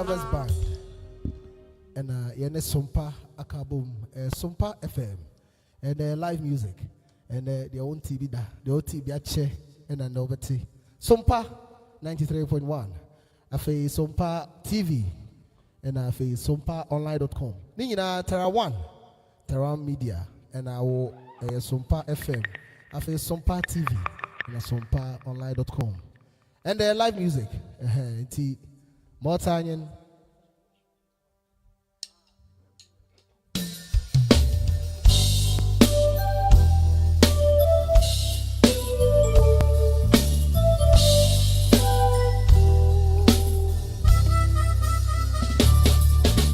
Lovers Band. And yene Sompa Akabum, Sompa FM. And live music. And their own TV da, the old TV ache, and an overty. Sompa 93.1. I feel Sompa TV. And I feel SompaOnline.com. Nina Terra One, Terra Media. And I will Sompa FM. I feel Sompa TV. And SompaOnline.com. And live music. More time.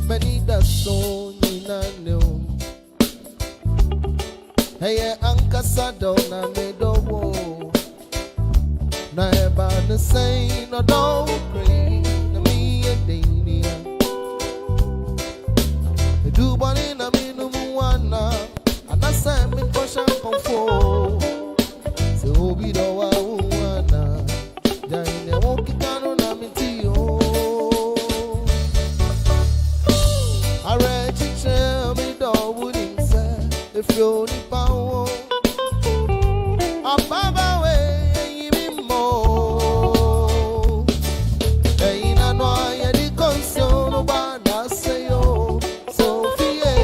Many that so nina no. Hey, Anka Sadona made a wo. Na eba the same no don't pray. Na me a dania. The do body na me no muana. And I say me kosha konfo. Se obi do wa uana. Jaine woki kano na me tiyo. I read you tell me do wouldn't say if you only power. I'm Baba way me more. Ain't I know I the concern about that say yo. Sophia,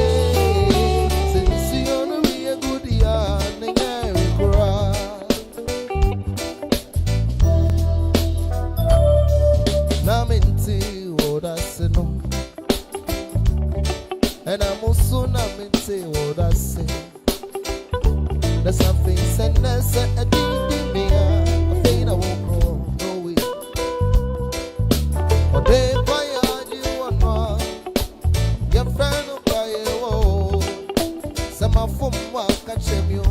since you know me a good yarn and I will cry. Now me what I say no. And I'm also not meant to what I say. There's something said, there's a deep me. I think I won't go, no way. Or they buy you or not. Your friend will buy you. Some of them walk at you.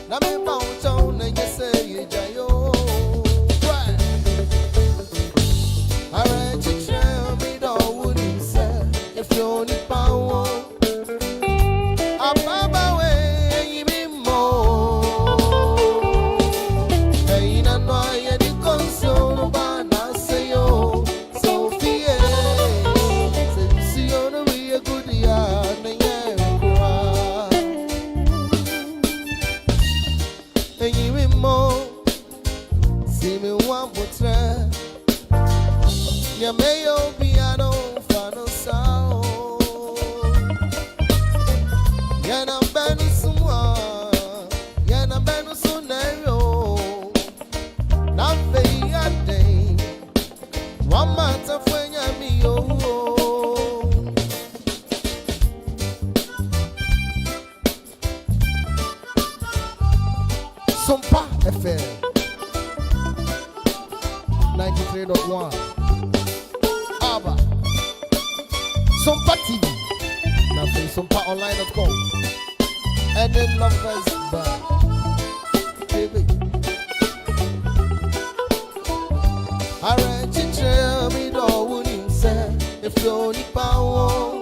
Now me bounce on and you say you jayo. I read you tell me don't wouldn't say if you only power. Ya meyo piano fano sao. Ya na benu sumwa, ya na benu sunero. Na fe ya day, wamata fwenya miyo. Sompa FM 93.1. Sompa TV, now for SompaOnline.com, and then Lovers Band, baby. I read you tell me no wouldn't say if you only power.